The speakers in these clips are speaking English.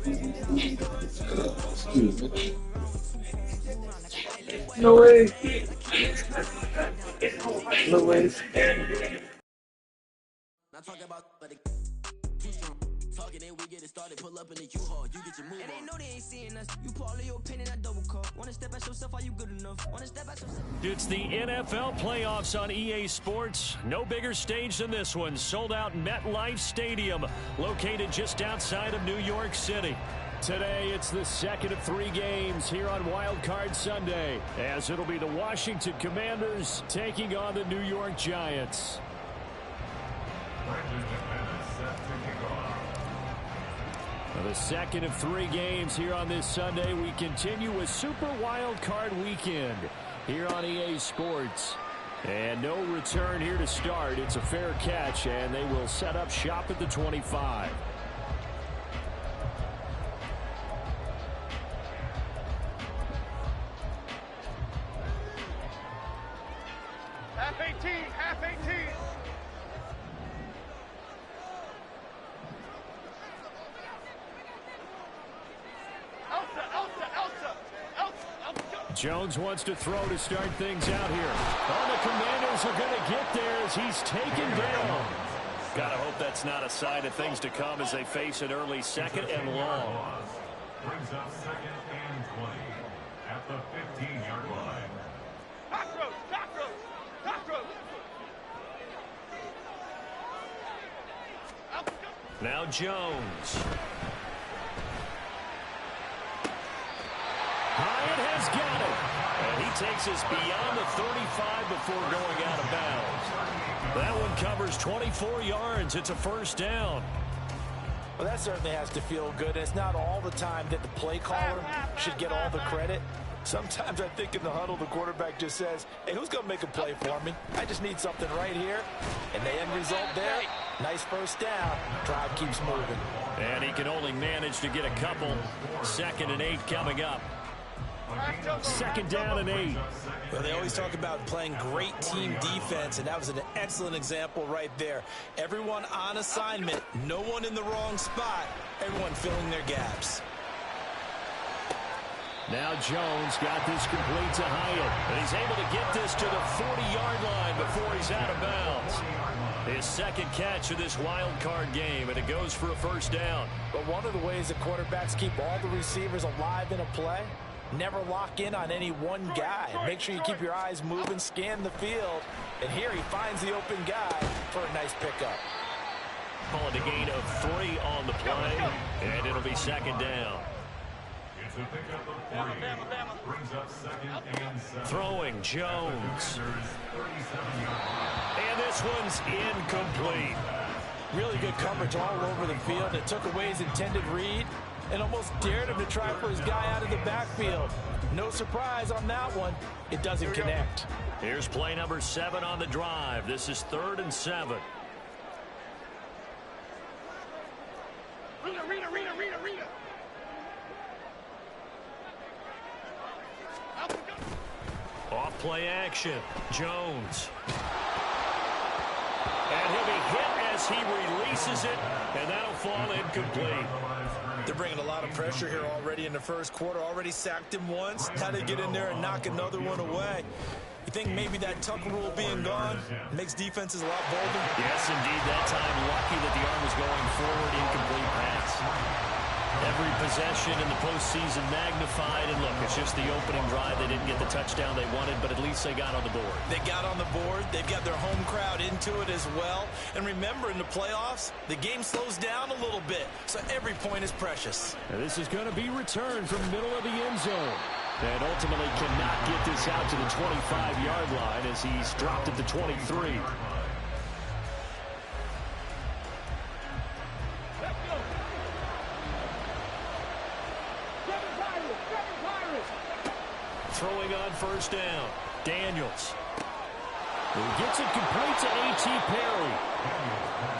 No way. No way. Not talking about but the too strong. Talking then we get it started, pull up in the U-Haul. You get your move. And they know they ain't seeing us. You pull all your opinion, I double call. Wanna step at yourself, are you good enough? Wanna step at yourself? It's the NFL playoffs on EA Sports. No bigger stage than this one. Sold out MetLife Stadium, located just outside of New York City. Today, it's the second of 3 games here on Wild Card Sunday, as it'll be the Washington Commanders taking on the New York Giants. The second of 3 games here on this Sunday. We continue with Super Wild Card Weekend here on EA Sports. And no return here to start. It's a fair catch, and they will set up shop at the 25. Half 18, half 18. Jones wants to throw to start things out here. Oh, the Commanders are going to get there as he's taken down. Gotta hope that's not a sign of things to come as they face an early second and long. Brings up second and 20 at the 15-yard line. Cockroach, cockroach, cockroach. Now Jones. Hyatt has got it. And he takes us beyond the 35 before going out of bounds. That one covers 24 yards. It's a first down. Well, that certainly has to feel good. It's not all the time that the play caller should get all the credit. Sometimes I think in the huddle, the quarterback just says, hey, who's going to make a play for me? I just need something right here. And the end result there, nice first down. Drive keeps moving. And he can only manage to get a couple. 2nd and 8 coming up. 2nd down and 8. Well, they always talk about playing great team defense, and that was an excellent example right there. Everyone on assignment, no one in the wrong spot, everyone filling their gaps. Now Jones got this complete to Hyatt, and he's able to get this to the 40-yard line before he's out of bounds. His second catch of this wild card game, and it goes for a first down. But one of the ways that quarterbacks keep all the receivers alive in a play, never lock in on any one guy. Make sure you keep your eyes moving, scan the field, and here he finds the open guy for a nice pickup. Calling a gain of 3 on the play, and it'll be second down. It's a pickup of 3. Brings up second and 7. Throwing Jones. And this one's incomplete. Really good coverage all over the field. It took away his intended read and almost dared him to try for his guy out of the backfield. No surprise on that one. It doesn't connect. Here's play number 7 on the drive. This is 3rd and 7. Rita. Off play action. Jones. And he'll be hit as he releases it, and that'll fall incomplete. They're bringing a lot of pressure here already in the first quarter. Already sacked him once. How to get in there and knock another one away. You think maybe that Tucker rule being gone makes defenses a lot bolder? Yes, indeed. That time, lucky that the arm was going forward. Incomplete pass. Every possession in the postseason magnified. And look, it's just the opening drive. They didn't get the touchdown they wanted, but at least they got on the board. They got on the board. They've got their home crowd into it as well. And remember, in the playoffs, the game slows down a little bit. So every point is precious. And this is going to be returned from the middle of the end zone. And ultimately cannot get this out to the 25-yard line as he's dropped at the 23. Throwing on first down. Daniels. He gets it complete to A.T. Perry.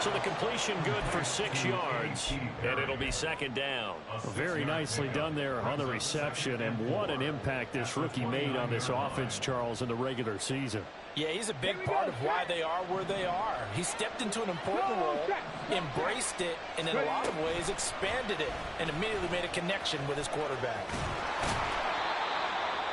So the completion good for 6 yards, and it'll be second down. Very nicely done there on the reception, and what an impact this rookie made on this offense, Charles, in the regular season. Yeah, he's a big part of why they are where they are. He stepped into an important role, embraced it, and in a lot of ways expanded it, and immediately made a connection with his quarterback.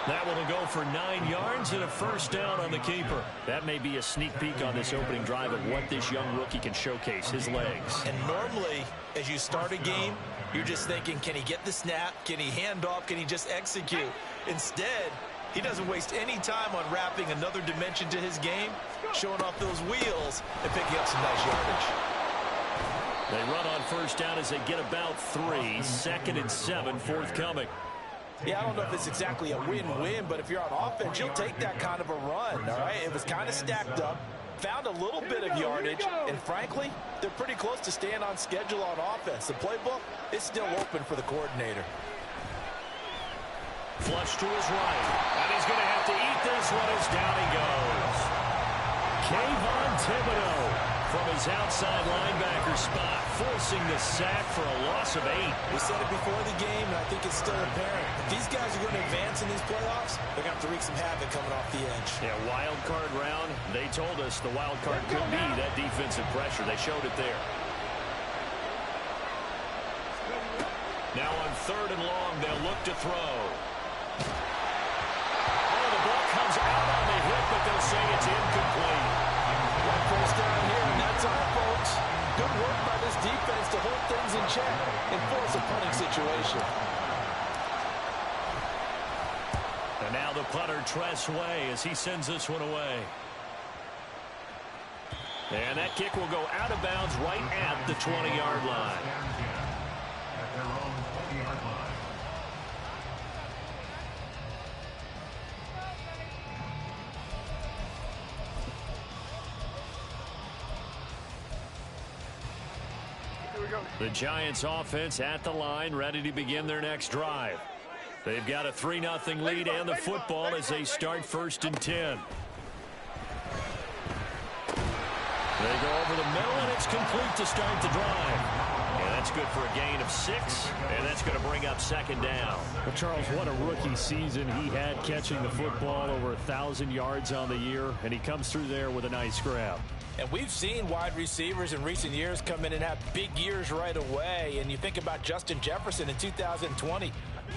That one will go for 9 yards and a first down on the keeper. That may be a sneak peek on this opening drive of what this young rookie can showcase, his legs. And normally, as you start a game, you're just thinking, can he get the snap? Can he hand off? Can he just execute? Instead, he doesn't waste any time on wrapping another dimension to his game, showing off those wheels, and picking up some nice yardage. They run on first down as they get about 3. 2nd and 7 forthcoming. Yeah, I don't know if it's exactly a win-win, but if you're on offense, you'll take that kind of a run, all right? It was kind of stacked up, found a little bit of yardage, and frankly, they're pretty close to staying on schedule on offense. The playbook is still open for the coordinator. Flush to his right, and he's going to have to eat this one as down he goes. Kayvon Thibodeau from his outside linebacker spot, forcing the sack for a loss of 8. We said it before the game, and I think it's still apparent. If these guys are going to advance in these playoffs, they're going to have to wreak some havoc coming off the edge. Yeah, wild card round. They told us the wild card could be that defensive pressure. They showed it there. Now on 3rd and long, they'll look to throw. Oh, the ball comes out on the hit, but they'll say it's incomplete. One first down here, and that's all, folks. Good work by this defense to hold things in check and force a punting situation. And now the punter, Tress Way, as he sends this one away. And that kick will go out of bounds right at the 20-yard line. At their own 20-yard line. The Giants offense at the line, ready to begin their next drive. They've got a 3-0 lead and the football as they start 1st and 10. They go over the middle, and it's complete to start the drive. And that's good for a gain of 6, and that's going to bring up 2nd down. Well, Charles, what a rookie season he had, catching the football over 1,000 yards on the year, and he comes through there with a nice grab. And we've seen wide receivers in recent years come in and have big years right away. And you think about Justin Jefferson in 2020,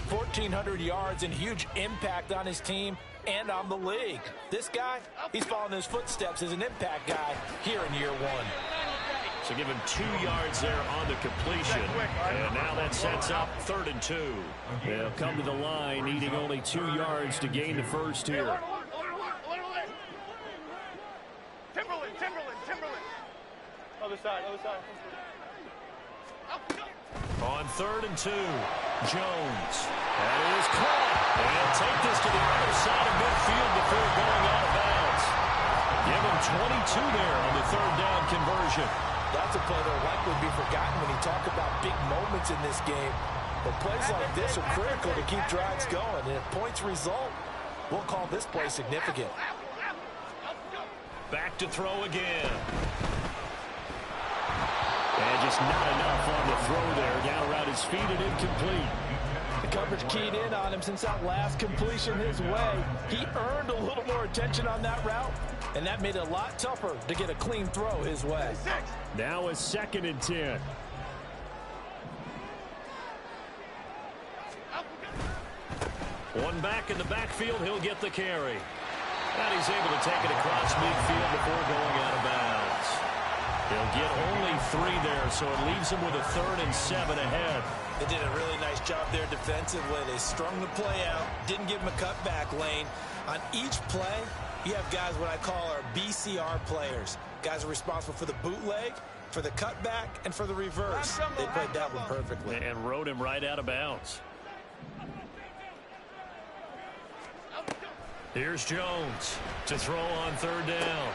1,400 yards and huge impact on his team and on the league. This guy, he's following his footsteps as an impact guy here in year 1. So give him 2 yards there on the completion. And now that sets up 3rd and 2. They'll come to the line, needing only 2 yards to gain the first here. Timberland. Other side. On 3rd and 2, Jones. That is caught. And take this to the other side of midfield before going out of bounds. Give him 22 there on the 3rd down conversion. That's a play that will likely be forgotten when you talk about big moments in this game. But plays like this are critical to keep drives going. And if points result, we'll call this play significant. Back to throw again. And just not enough on the throw there. Down around his feet and incomplete. The coverage keyed in on him since that last completion his way. He earned a little more attention on that route, and that made it a lot tougher to get a clean throw his way. Now a 2nd and 10. One back in the backfield, he'll get the carry. And he's able to take it across midfield before going out of bounds. They'll get only 3 there, so it leaves him with a 3rd and 7 ahead. They did a really nice job there defensively. They strung the play out, didn't give him a cutback lane. On each play, you have guys what I call our BCR players. Guys are responsible for the bootleg, for the cutback, and for the reverse. They played that one perfectly. And rode him right out of bounds. Here's Jones to throw on 3rd down.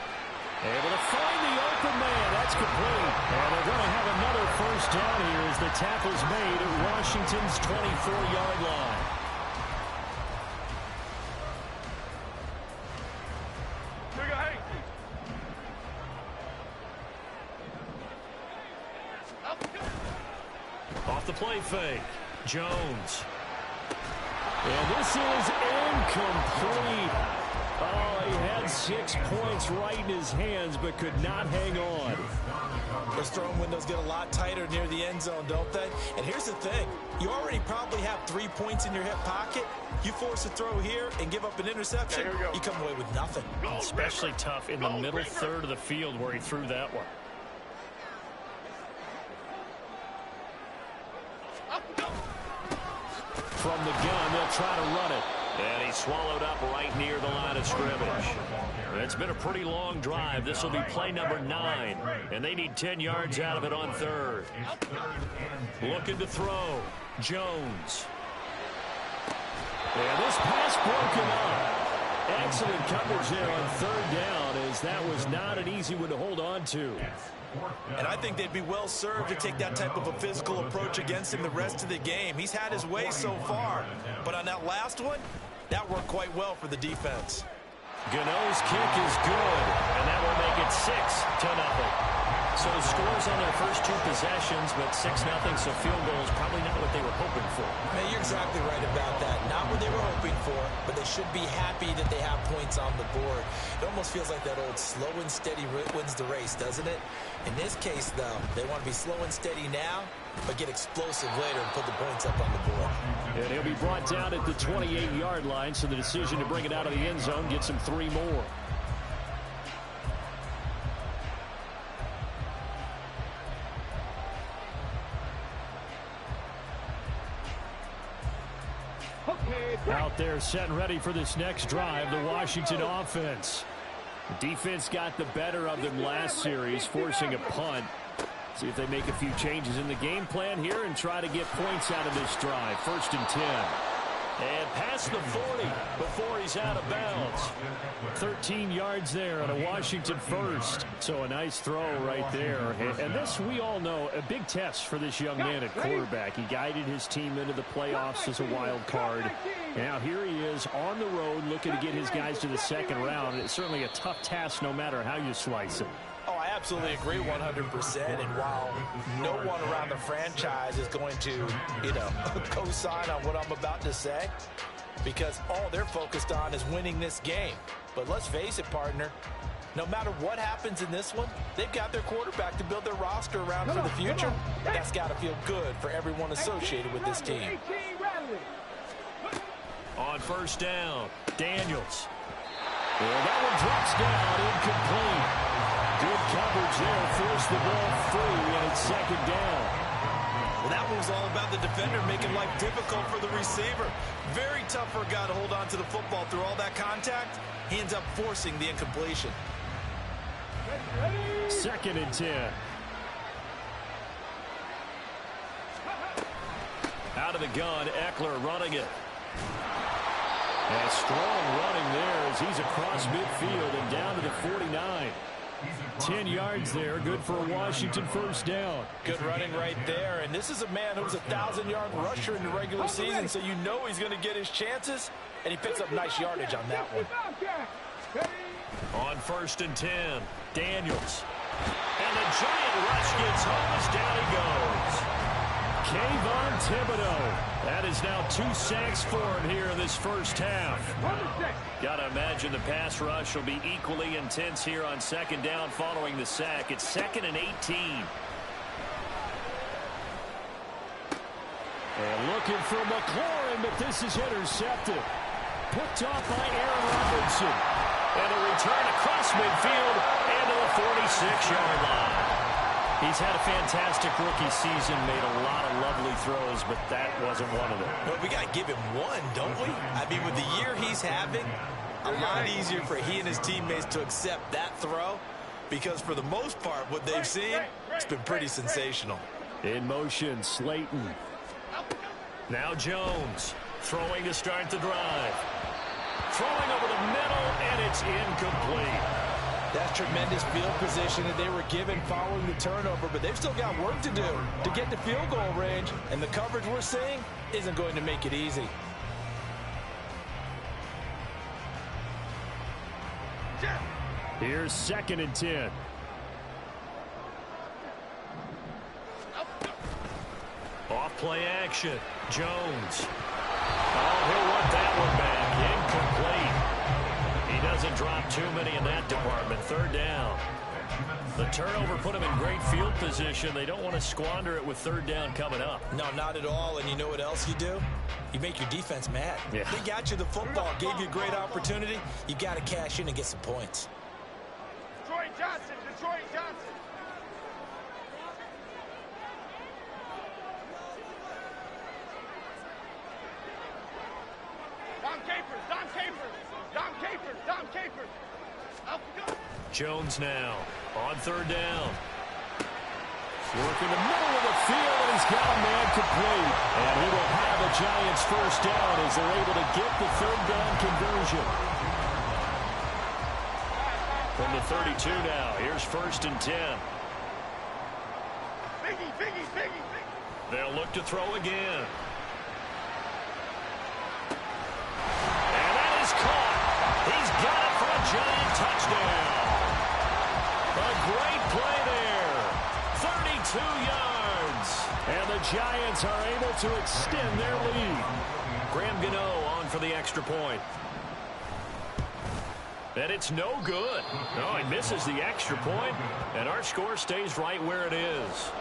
Able to find the open man. That's complete. And they're going to have another first down here as the tackle's made at Washington's 24-yard line. Here we go, hey. play fake. Jones. And this is incomplete. Oh, he had 6 points right in his hands, but could not hang on. Those throwing windows get a lot tighter near the end zone, don't they? And here's the thing. You already probably have 3 points in your hip pocket. You force a throw here and give up an interception, you come away with nothing. Especially tough in the middle third of the field where he threw that one. From the gun, they'll try to run it. And he's swallowed up right near the line of scrimmage. It's been a pretty long drive. This will be play number 9. And they need 10 yards out of it on third. Looking to throw. Jones. And this pass broken up. Excellent coverage there on third down, as that was not an easy one to hold on to. And I think they'd be well served to take that type of a physical approach against him the rest of the game. He's had his way so far. But on that last one, that worked quite well for the defense. Gano's kick is good, and that will make it 6-0. So scores on their first 2 possessions, but 6-0, so field goals probably not what they were hoping for. Man, you're exactly right about that. Not what they were hoping for, but they should be happy that they have points on the board. It almost feels like that old slow and steady wins the race, doesn't it? In this case, though, they want to be slow and steady now, but get explosive later and put the points up on the board. And he'll be brought down at the 28-yard line, so the decision to bring it out of the end zone gets him 3 more. Out there set and ready for this next drive, the Washington offense. The defense got the better of them last series, forcing a punt. See if they make a few changes in the game plan here and try to get points out of this drive. 1st and 10. And past the 40 before he's out of bounds. 13 yards there on a Washington first. So a nice throw right there. And this, we all know, a big test for this young man at quarterback. He guided his team into the playoffs as a wild card. Now here he is on the road looking to get his guys to the 2nd round. It's certainly a tough task no matter how you slice it. Oh, I absolutely agree 100%. And while no one around the franchise is going to, co-sign on what I'm about to say, because all they're focused on is winning this game. But let's face it, partner, no matter what happens in this one, they've got their quarterback to build their roster around for the future. That's got to feel good for everyone associated with this team. On 1st down, Daniels. Well, that one drops down, incomplete. Good coverage there, forced the ball free, and it's 2nd down. Well, that one was all about the defender making life difficult for the receiver. Very tough for a guy to hold on to the football through all that contact. He ends up forcing the incompletion. 2nd and 10. Out of the gun, Eckler running it. And strong running there as he's across midfield and down to the 49. 10 yards there, good for a Washington 1st down. Good running right there, and this is a man who was a 1,000-yard rusher in the regular season, so you know he's going to get his chances, and he picks up nice yardage on that one. On 1st and 10, Daniels. And the giant rush gets home as down he goes. Kayvon Thibodeau. That is now 2 sacks for him here in this first half. Got to imagine the pass rush will be equally intense here on 2nd down following the sack. It's 2nd and 18. And looking for McLaurin, but this is intercepted. Picked off by Aaron Robinson. And a return across midfield and to the 46-yard line. He's had a fantastic rookie season, made a lot of lovely throws, but that wasn't one of them. Well, we got to give him one, don't we? I mean, with the year he's having, a lot easier for he and his teammates to accept that throw, because for the most part, what they've seen, it's been pretty sensational. In motion, Slayton. Now Jones, throwing to start the drive. Throwing over the middle, and it's incomplete. That's tremendous field position that they were given following the turnover, but they've still got work to do to get to field goal range, and the coverage we're seeing isn't going to make it easy. Here's 2nd and 10. Off play action. Jones. Oh, he'll want that one back. Incomplete. He doesn't drop too many in that department. Third down. The turnover put him in great field position. They don't want to squander it with third down coming up. No, not at all. And you know what else you do? You make your defense mad. Yeah. They got you the football, gave you a great opportunity. You got to cash in and get some points. Detroit Johnson, Detroit Johnson. Dom Capers, Dom Capers, Dom Capers, Dom Capers. Up we go. Jones now on third down. Work in the middle of the field, and he's got a man complete. And he will have a Giants first down as they're able to get the third down conversion. From the 32 now, here's 1st and 10. Biggie, Biggie, Biggie, Biggie. They'll look to throw again. And that is caught. He's got it for a Giant touchdown. A great play there. 32 yards. And the Giants are able to extend their lead. Graham Gano on for the extra point. And it's no good. No, he misses the extra point, and our score stays right where it is.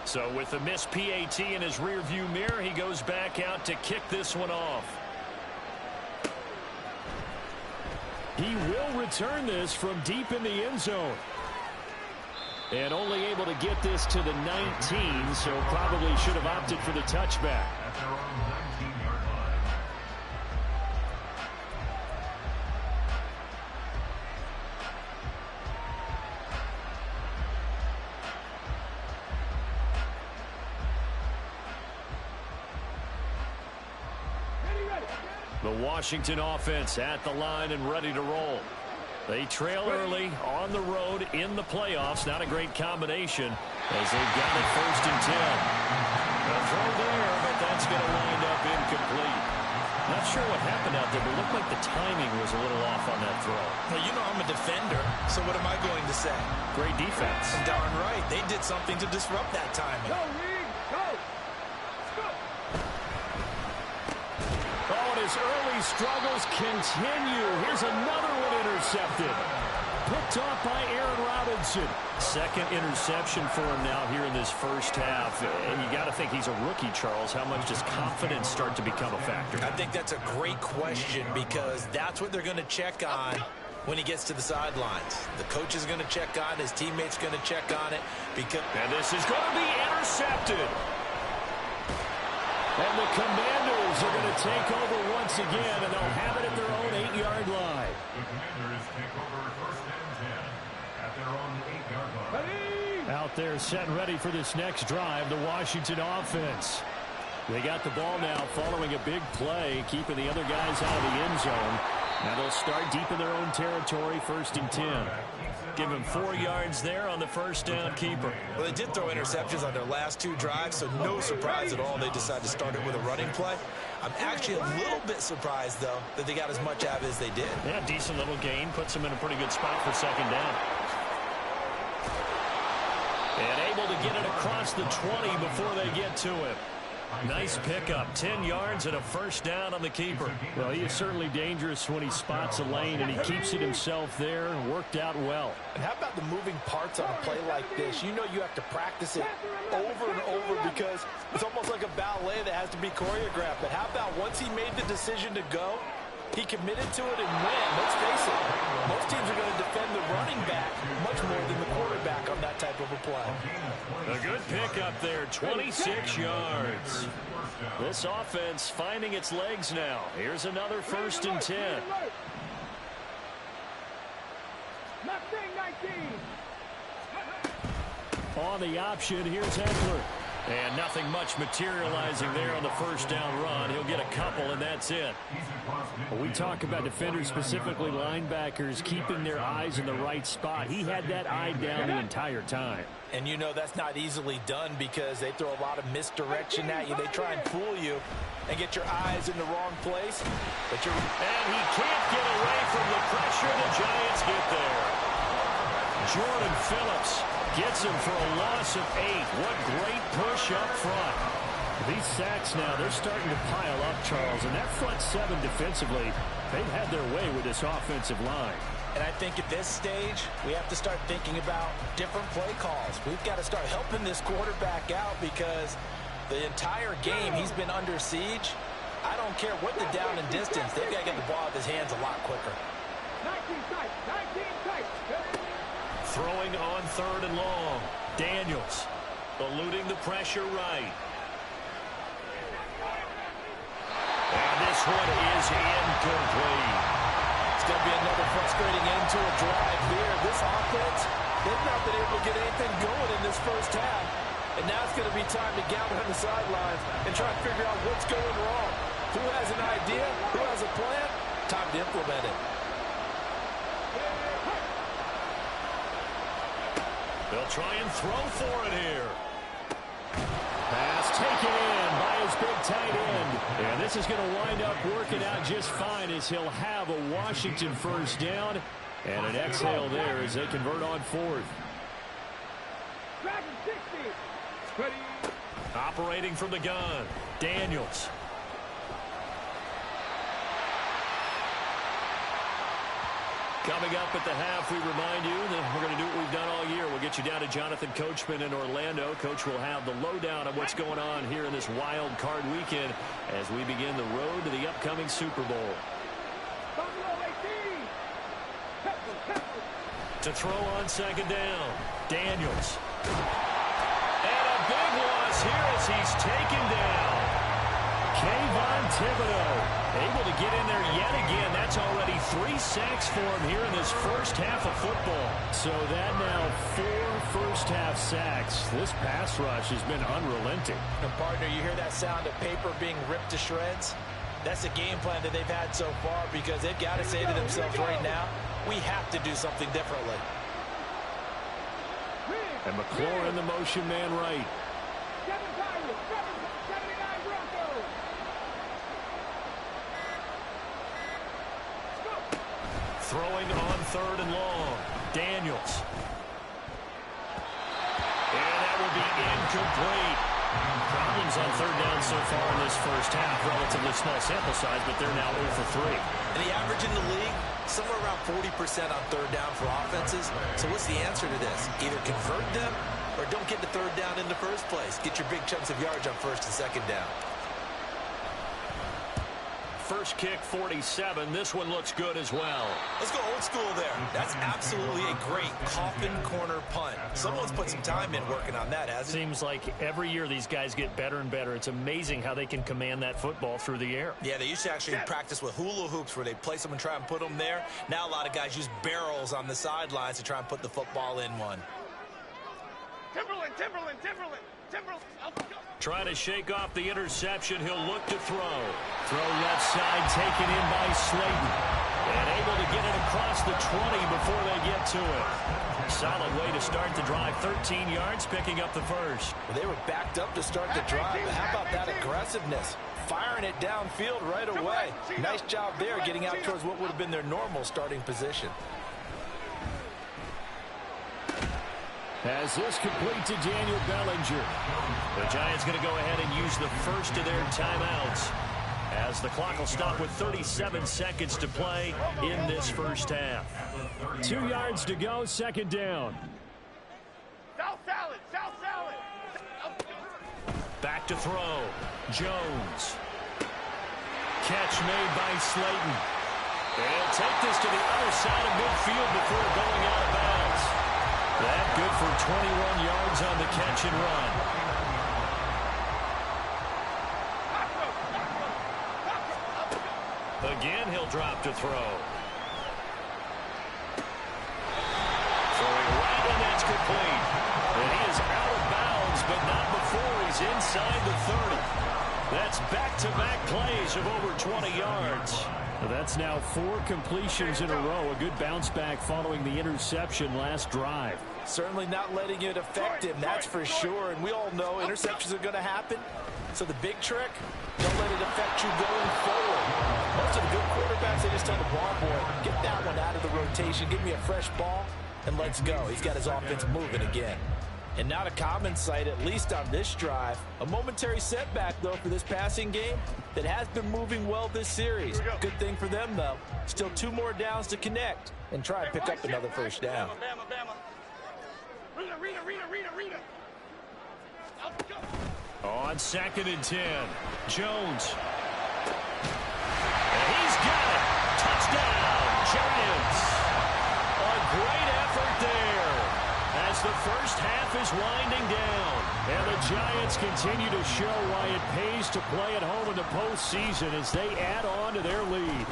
So with the missed PAT in his rearview mirror, he goes back out to kick this one off. He will return this from deep in the end zone. And only able to get this to the 19, so probably should have opted for the touchback. At their own 19-yard line. The Washington offense at the line and ready to roll. They trail early on the road in the playoffs. Not a great combination as they've got it 1st and 10. A throw there, but that's going to wind up incomplete. Not sure what happened out there, but it looked like the timing was a little off on that throw. Well, you know I'm a defender, so what am I going to say? Great defense. Darn right. They did something to disrupt that timing. Go, Reed, go. Let's go. Oh, and his early struggles continue. Here's another one intercepted. Picked off by Aaron Robinson. Second interception for him now here in this first half. And you got to think he's a rookie, Charles. How much does confidence start to become a factor? I think that's a great question because that's what they're going to check on when he gets to the sidelines. The coach is going to check on, his teammates going to check on it. And this is going to be intercepted. And the Commanders are going to take over once again, and they'll have it at their own 8-yard line. The Commanders take over 1st and 10 at their own 8-yard line. Out there set and ready for this next drive, the Washington offense. They got the ball now following a big play, keeping the other guys out of the end zone. Now they'll start deep in their own territory, 1st and 10. Give him 4 yards there on the first down keeper. Well, they did throw interceptions on their last 2 drives, so no surprise at all they decided to start it with a running play. I'm actually a little bit surprised, though, that they got as much out of it as they did. Yeah, decent little gain. Puts them in a pretty good spot for 2nd down. And able to get it across the 20 before they get to it. Nice pickup, 10 yards and a first down on the keeper. Well, he is certainly dangerous when he spots a lane, and he keeps it himself there. Worked out well. And how about the moving parts on a play like this? You know you have to practice it over and over because it's almost like a ballet that has to be choreographed. But how about once he made the decision to go, he committed to it and went. Let's face it, most teams are going to defend the running back much more than the quarterback on that type of a play. A good pickup there, 26 yards. This offense finding its legs now. Here's another 1st and 10. On the option, here's Eckler. And nothing much materializing there on the first down run. He'll get a couple, and that's it. Well, we talk about defenders, specifically linebackers, keeping their eyes in the right spot. He had that eye down the entire time. And you know that's not easily done because they throw a lot of misdirection at you. They try and fool you and get your eyes in the wrong place. And he can't get away from the pressure. The Giants get there. Jordan Phillips gets him for a loss of 8. What great push up front. These sacks now, they're starting to pile up, Charles. And that front 7 defensively, they've had their way with this offensive line. And I think at this stage, we have to start thinking about different play calls. We've got to start helping this quarterback out because the entire game he's been under siege. I don't care what the down and distance. They've got to get the ball out of his hands a lot quicker. 19 tight. 19 tight. Throwing on 3rd and long. Daniels eluding the pressure right. And this one is incomplete. It's going to be another frustrating end to a drive here. This offense, they've not been able to get anything going in this first half. And now it's going to be time to gather on the sidelines and try to figure out what's going wrong. Who has an idea? Who has a plan? Time to implement it. They'll try and throw for it here. Pass taken in by his big tight end. And this is going to wind up working out just fine as he'll have a Washington first down. And an exhale there as they convert on 4th. Operating from the gun, Daniels. Coming up at the half, we remind you that we're going to do what we've done all year. We'll get you down to Jonathan Coachman in Orlando. Coach will have the lowdown on what's going on here in this wild card weekend as we begin the road to the upcoming Super Bowl. To throw on 2nd down, Daniels. And a big loss here as he's taken down. Kayvon Thibodeau able to get in there yet again. That's already 3 sacks for him here in this first half of football. So that now 4 first-half sacks. This pass rush has been unrelenting. And partner, you hear that sound of paper being ripped to shreds? That's the game plan that they've had so far because they've got to say to themselves right now, we have to do something differently. And McClure in the motion man right. Throwing on 3rd and long. Daniels. And that will be incomplete. Problems on 3rd down so far in this first half. Relatively small sample size, but they're now 0 for 3. And the average in the league, somewhere around 40% on 3rd down for offenses. So what's the answer to this? Either convert them or don't get to 3rd down in the first place. Get your big chunks of yards on 1st and 2nd down. First kick, 47. This one looks good as well. Let's go old school there. That's absolutely a great coffin corner punt. Someone's put some time in working on that, hasn't it? Seems like every year these guys get better and better. It's amazing how they can command that football through the air. Yeah, they used to actually practice with hula hoops where they place them and try and put them there. Now a lot of guys use barrels on the sidelines to try and put the football in one. Timberland. Trying to shake off the interception. He'll look to throw. Throw left side taken in by Slayton. And able to get it across the 20 before they get to it. Solid way to start the drive. 13 yards, picking up the first. Well, they were backed up to start the drive, but how about that aggressiveness? Firing it downfield right away. Nice job there getting out towards what would have been their normal starting position. As this complete to Daniel Bellinger. The Giants going to go ahead and use the first of their timeouts as the clock will stop with 37 seconds to play in this first half. 2 yards to go, 2nd down. South salad. Back to throw. Jones. Catch made by Slayton. They'll take this to the other side of midfield before going out of bounds. That good for 21 yards on the catch and run. Again, he'll drop to throw. Throwing right, and that's complete. And he is out of bounds runs, but not before he's inside the 30. That's back-to-back plays of over 20 yards. That's now 4 completions in a row. A good bounce back following the interception last drive. Certainly not letting it affect him, that's for sure. And we all know interceptions are going to happen. So the big trick, don't let it affect you going forward. Most of the good quarterbacks, they just tell the ball boy, get that one out of the rotation, give me a fresh ball, and let's go. He's got his offense moving again. And not a common sight, at least on this drive. A momentary setback, though, for this passing game that has been moving well this series. Good thing for them, though. Still 2 more downs to connect and try and pick up another first down. Rita. On 2nd and 10, Jones. And he's got it. Touchdown, Giants. A great effort there as the first half is winding down. And the Giants continue to show why it pays to play at home in the postseason as they add on to their lead.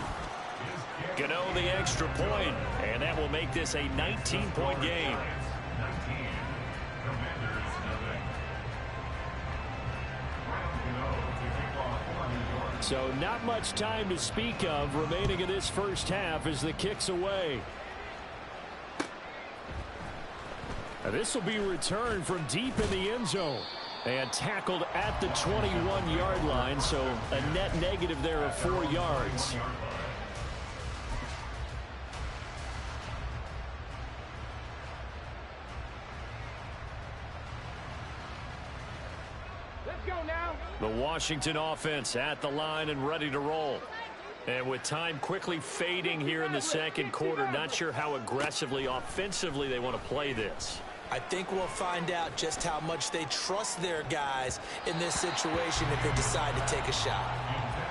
Gano the extra point, and that will make this a 19-point game. So not much time to speak of remaining in this first half as the kick's away. Now this will be returned from deep in the end zone and tackled at the 21-yard line, so a net negative there of 4 yards. The Washington offense at the line and ready to roll. And with time quickly fading here in the second quarter, not sure how aggressively, offensively they want to play this. I think we'll find out just how much they trust their guys in this situation if they decide to take a shot.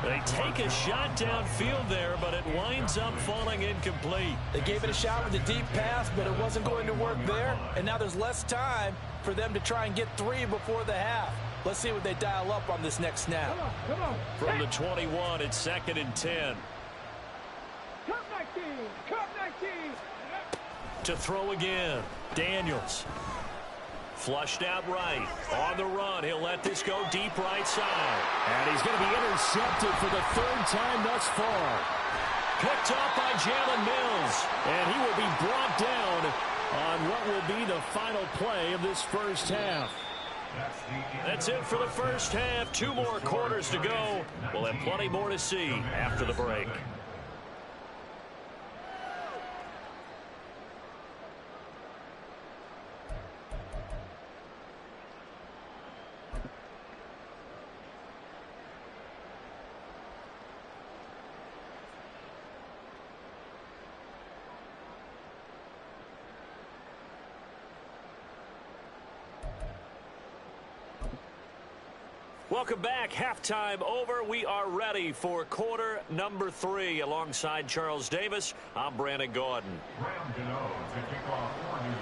They take a shot downfield there, but it winds up falling incomplete. They gave it a shot with a deep pass, but it wasn't going to work there. And now there's less time for them to try and get 3 before the half. Let's see what they dial up on this next snap. Come on. From the 21, it's 2nd and 10. Cup 19. To throw again, Daniels. Flushed out right. On the run, he'll let this go deep right side. And he's going to be intercepted for the 3rd time thus far. Picked up by Jalen Mills. And he will be brought down on what will be the final play of this first half. That's it for the first half. 2 more quarters to go. We'll have plenty more to see after the break. Welcome back. Halftime over. We are ready for quarter number 3. Alongside Charles Davis, I'm Brandon Gordon. Graham Gano to kick off for New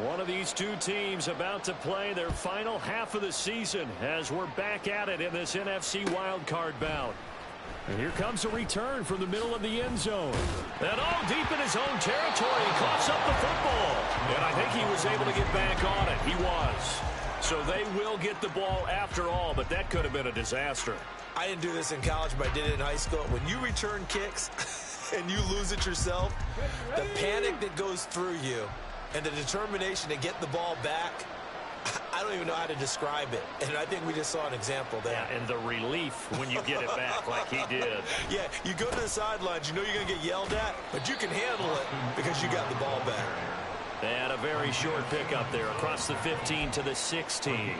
York. One of these 2 teams about to play their final half of the season as we're back at it in this NFC wildcard bout. And here comes a return from the middle of the end zone. And deep in his own territory, he coughs up the football. And I think he was able to get back on it. He was. So they will get the ball after all, but that could have been a disaster. I didn't do this in college, but I did it in high school. When you return kicks and you lose it yourself, the panic that goes through you and the determination to get the ball back, I don't even know how to describe it. And I think we just saw an example there. Yeah, and the relief when you get it back like he did. Yeah, you go to the sidelines, you know you're going to get yelled at, but you can handle it because you got the ball back. And a very short pickup there across the 15 to the 16.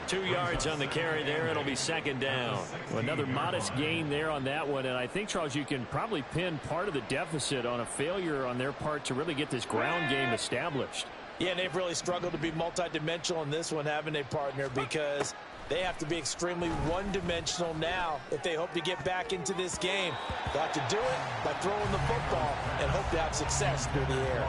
2 yards on the carry there. It'll be 2nd down. Well, another modest gain there on that one. And I think, Charles, you can probably pin part of the deficit on a failure on their part to really get this ground game established. Yeah, and they've really struggled to be multidimensional in this one, haven't they, partner? Because they have to be extremely one-dimensional now if they hope to get back into this game. They'll have to do it by throwing the football and hope to have success through the air.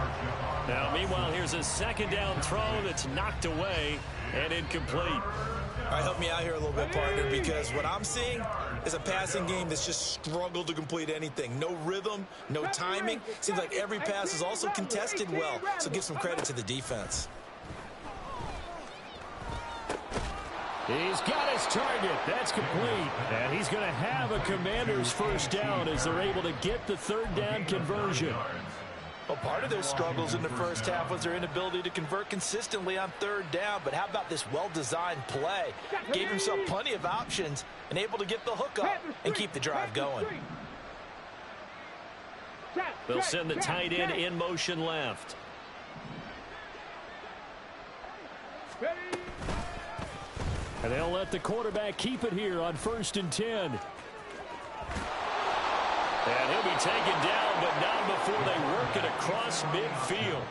Now, meanwhile, here's a second down throw that's knocked away and incomplete. All right, help me out here a little bit, partner, because what I'm seeing is a passing game that's just struggled to complete anything. No rhythm, no timing. Seems like every pass is also contested well, so give some credit to the defense. He's got his target. That's complete. And he's going to have a Commander's first down as they're able to get the third down conversion. Well, part of their struggles in the first half was their inability to convert consistently on third down. But how about this well-designed play? Gave himself plenty of options and able to get the hook up and keep the drive going. They'll send the tight end in motion left. And they'll let the quarterback keep it here on 1st and 10. And he'll be taken down, but not before they work it across midfield.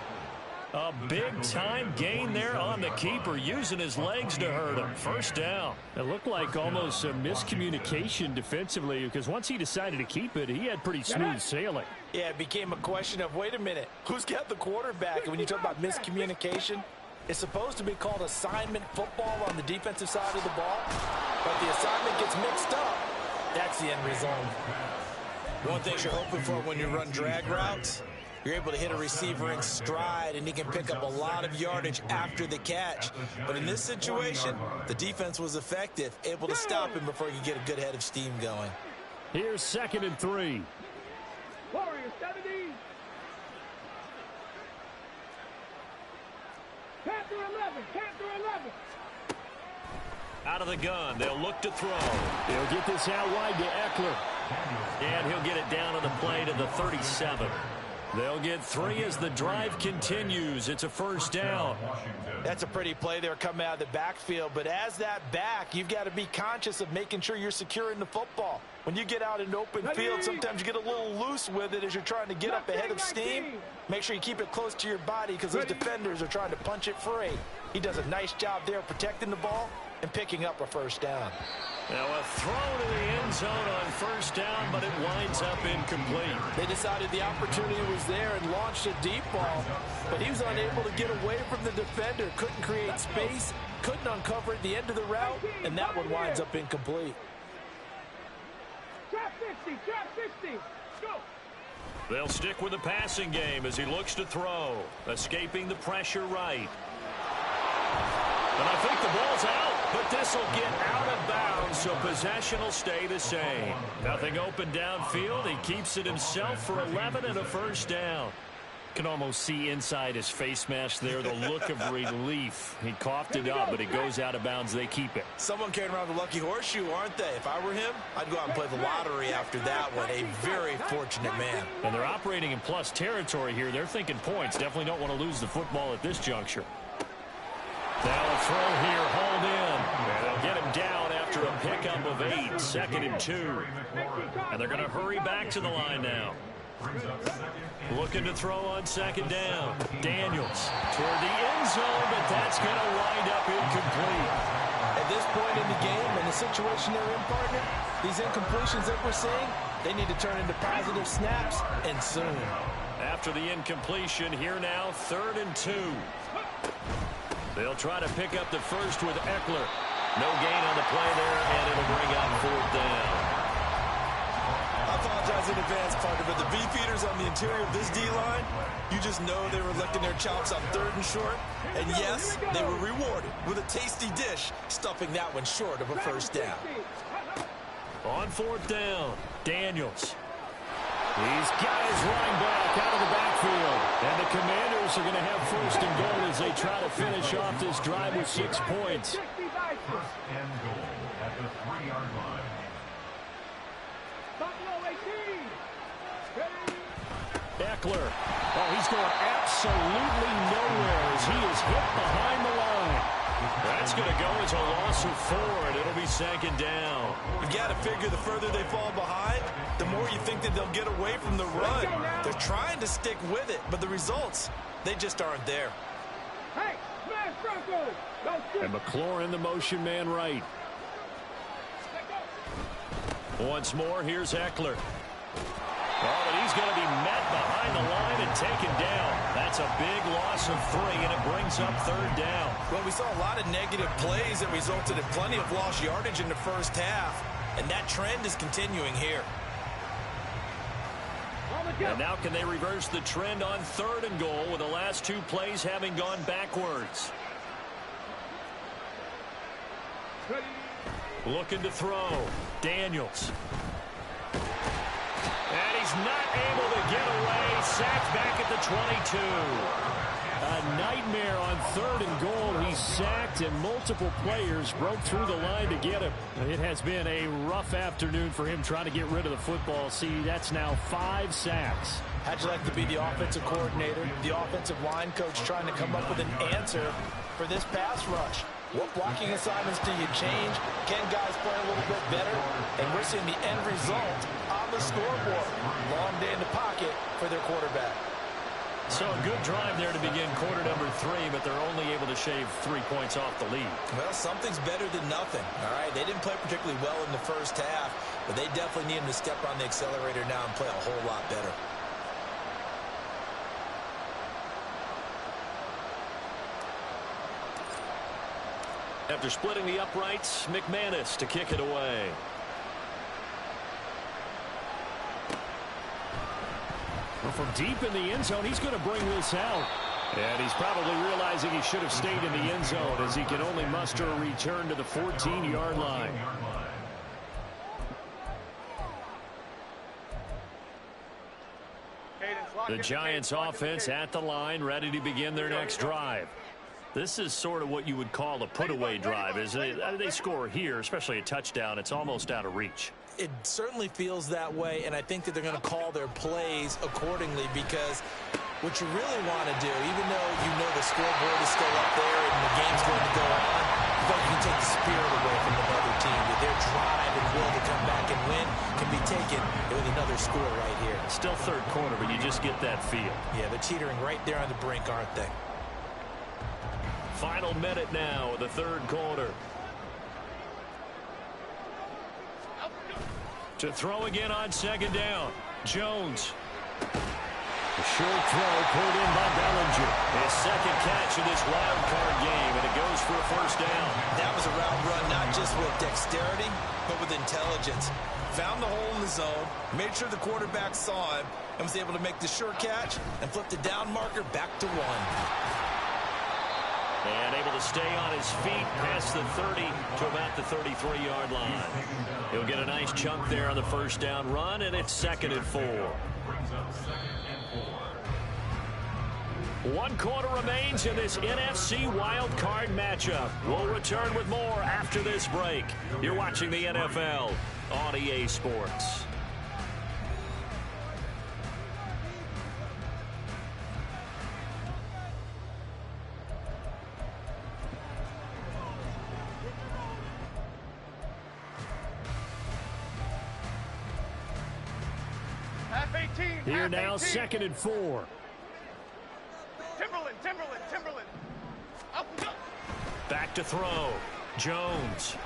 A big-time gain there on the keeper, using his legs to hurt him. First down. It looked like almost a miscommunication defensively, because once he decided to keep it, he had pretty smooth sailing. Yeah, it became a question of, wait a minute, who's got the quarterback? And when you talk about miscommunication, it's supposed to be called assignment football on the defensive side of the ball, but the assignment gets mixed up. That's the end result. One thing you're hoping for when you run drag routes, you're able to hit a receiver in stride, and he can pick up a lot of yardage after the catch. But in this situation, the defense was effective, able to stop him before he could get a good head of steam going. Here's 2nd and 3. Warriors 70. Panther 11. Panther 11. Out of the gun, they'll look to throw. He'll get this out wide to Eckler. And he'll get it down on the play to the 37. They'll get 3 as the drive continues. It's a first down. That's a pretty play there coming out of the backfield. But as that back, you've got to be conscious of making sure you're securing the football. When you get out in open field, sometimes you get a little loose with it as you're trying to get up ahead of steam. Make sure you keep it close to your body because those defenders are trying to punch it free. He does a nice job there protecting the ball and picking up a first down. Now a throw to the end zone on first down, but it winds up incomplete. They decided the opportunity was there and launched a deep ball, but he was unable to get away from the defender. Couldn't create space, couldn't uncover at the end of the route, and that one winds up incomplete. Trap 50. Trap 50. Go. They'll stick with the passing game as he looks to throw, escaping the pressure right. And I think the ball's out, but this will get out of bounds, so possession will stay the same. Nothing open downfield. He keeps it himself for 11 and a first down. Can almost see inside his face mask there the look of relief. He coughed it up, but it goes out of bounds. They keep it. Someone carrying around the lucky horseshoe, aren't they? If I were him, I'd go out and play the lottery after that one. A very fortunate man. And they're operating in plus territory here. They're thinking points. Definitely don't want to lose the football at this juncture. Now a throw here, hauled in. And they'll get him down after a pickup of 8, 2nd and 2. And they're going to hurry back to the line now. Looking to throw on 2nd down. Daniels toward the end zone, but that's going to wind up incomplete. At this point in the game and the situation they're in, partner, these incompletions that we're seeing, they need to turn into positive snaps, and soon. After the incompletion, here now, 3rd and 2. They'll try to pick up the first with Eckler. No gain on the play there, and it'll bring up 4th down. I apologize in advance, partner, but the beefeaters on the interior of this D-line, you just know they were licking their chops on 3rd and short. And yes, they were rewarded with a tasty dish, stuffing that one short of a first down. On 4th down, Daniels. He's got his running back out of the backfield. And the Commanders are going to have 1st and goal as they try to finish off this drive with 6 points. First and goal at the 3-yard line. Eckler. Oh, he's going absolutely nowhere as he is hit behind the line. That's going to go as a loss of 4, and it'll be 2nd down. You've got to figure the further they fall behind, the more you think that they'll get away from the run. They're trying to stick with it, but the results, they just aren't there. Hey, smash Bronco. And McLaurin, the motion man right. Once more, here's Eckler. Oh, but he's going to be met behind the line and taken down. That's a big loss of 3, and it brings up 3rd down. Well, we saw a lot of negative plays that resulted in plenty of lost yardage in the first half, and that trend is continuing here. And now can they reverse the trend on 3rd and goal with the last 2 plays having gone backwards? Looking to throw. Daniels. And he's not able to get away. Sacked back at the 22. A nightmare on 3rd and goal. He's sacked, and multiple players broke through the line to get him. It has been a rough afternoon for him trying to get rid of the football. See, that's now 5 sacks. How'd you like to be the offensive coordinator, the offensive line coach trying to come up with an answer for this pass rush? What blocking assignments do you change? Can guys play a little bit better? And we're seeing the end result on the scoreboard. Long day in the pocket for their quarterback. So a good drive there to begin quarter number 3, but they're only able to shave 3 points off the lead. Well, something's better than nothing. All right, they didn't play particularly well in the first half, but they definitely need them to step on the accelerator now and play a whole lot better. After splitting the uprights, McManus to kick it away. Well, from deep in the end zone, he's going to bring this out. And he's probably realizing he should have stayed in the end zone as he can only muster a return to the 14-yard line. The Giants offense at the line, ready to begin their next drive. This is sort of what you would call a put-away drive, isn't it? They score here, especially a touchdown. It's almost out of reach. It certainly feels that way, and I think that they're going to call their plays accordingly because what you really want to do, even though you know the scoreboard is still up there and the game's going to go on, you think you can take the spirit away from another team. That their drive and will to come back and win can be taken with another score right here. Still 3rd quarter, but you just get that feel. Yeah, they're teetering right there on the brink, aren't they? Final minute now of the 3rd quarter. To throw again on 2nd down. Jones. A short throw pulled in by Bellinger. His 2nd catch of this wild card game, and it goes for a 1st down. That was a route run not just with dexterity, but with intelligence. Found the hole in the zone, made sure the quarterback saw him, and was able to make the sure catch and flip the down marker back to 1. And able to stay on his feet past the 30 to about the 33-yard line. He'll get a nice chunk there on the 1st down run, and it's 2nd and 4. 1 quarter remains in this NFC wild card matchup. We'll return with more after this break. You're watching the NFL on EA Sports. Here now, 2nd and 4. Timberland. Back to throw. Jones.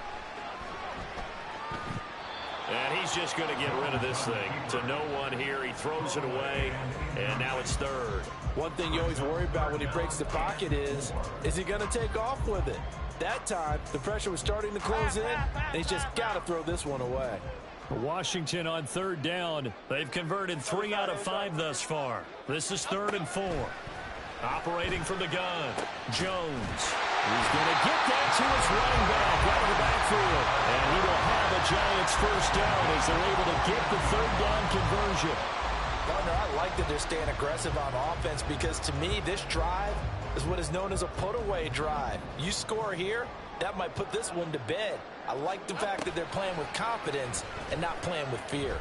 And he's just going to get rid of this thing. To no one here. He throws it away, and now it's 3rd. One thing you always worry about when he breaks the pocket is he going to take off with it? That time, the pressure was starting to close in, and he's just got to throw this one away. Washington on 3rd down. They've converted 3 out of 5 thus far. This is 3rd and 4. Operating from the gun. Jones. He's going to get that to his running back out of the backfield. And he will have a Giants 1st down as they're able to get the 3rd down conversion. Partner, I like that they're staying aggressive on offense because to me, this drive is what is known as a put-away drive. You score here, that might put this one to bed. I like the fact that they're playing with confidence and not playing with fear.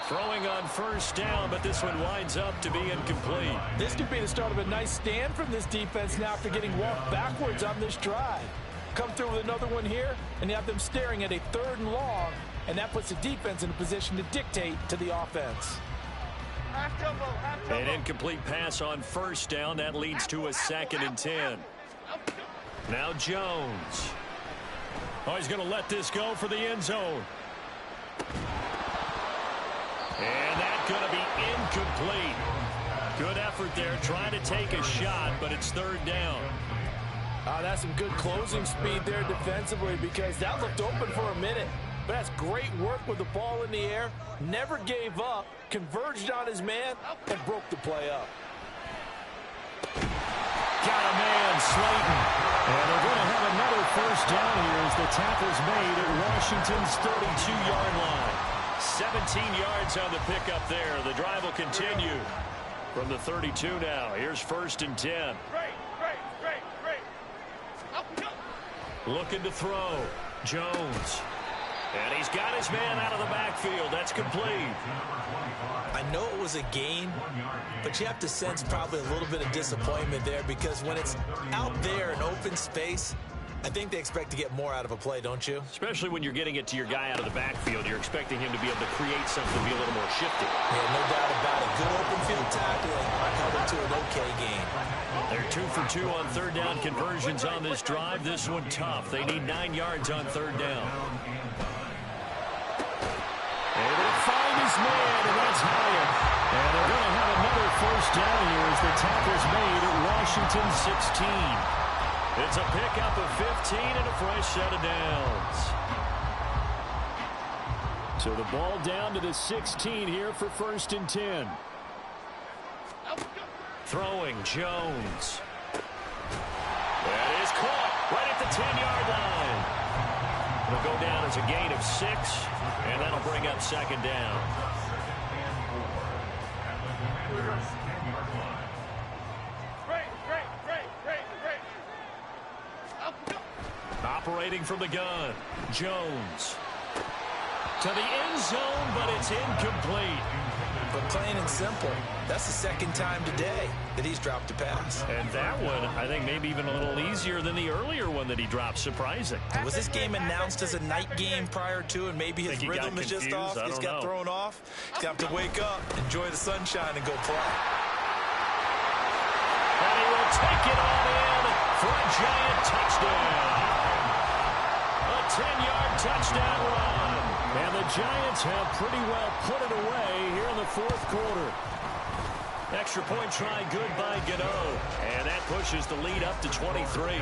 Throwing on 1st down, but this one winds up to be incomplete. This could be the start of a nice stand from this defense now after getting walked backwards on this drive. Come through with another one here, and you have them staring at a 3rd and long, and that puts the defense in a position to dictate to the offense. An incomplete pass on 1st down. That leads to a 2nd and 10. Now Jones. Oh, he's going to let this go for the end zone. And that's going to be incomplete. Good effort there, trying to take a shot, but it's third down. That's some good closing speed there defensively, because that looked open for a minute. But that's great work with the ball in the air. Never gave up, converged on his man, and broke the play up. Got a man, Slayton. And they're going to have another first down here as the tackle's made at Washington's 32-yard line. 17 yards on the pickup there. The drive will continue from the 32 now. Here's 1st and 10. Looking to throw. Jones. And he's got his man out of the backfield. That's complete. I know it was a gain, but you have to sense probably a little bit of disappointment there, because when it's out there in open space, I think they expect to get more out of a play, don't you? Especially when you're getting it to your guy out of the backfield. You're expecting him to be able to create something, be a little more shifty. Yeah, no doubt about it. Good open field tackling held it to an okay gain. They're 2 for 2 on third down conversions on this drive. This one tough. They need 9 yards on third down. Able to find his man, and that's Hyatt. And they're going to have another first down here as the tackle's made at Washington 16. It's a pickup of 15 and a fresh set of downs. So the ball down to the 16 here for 1st and 10. Throwing Jones. That is caught right at the 10-yard line. It'll go down as a gain of 6, and that'll bring up 2nd down. Operating from the gun, Jones. To the end zone, but it's incomplete. But plain and simple, that's the 2nd time today that he's dropped a pass. And that one, I think, maybe even a little easier than the earlier one that he dropped. Surprising. Was this game announced as a night game prior to, and maybe his rhythm is just off? He's got thrown off. He's got to wake up, enjoy the sunshine, and go play. And he will take it on in for a giant touchdown. A 10-yard touchdown run. And the Giants have pretty well put it away here in the 4th quarter. Extra point try good by Gano. And that pushes the lead up to 23.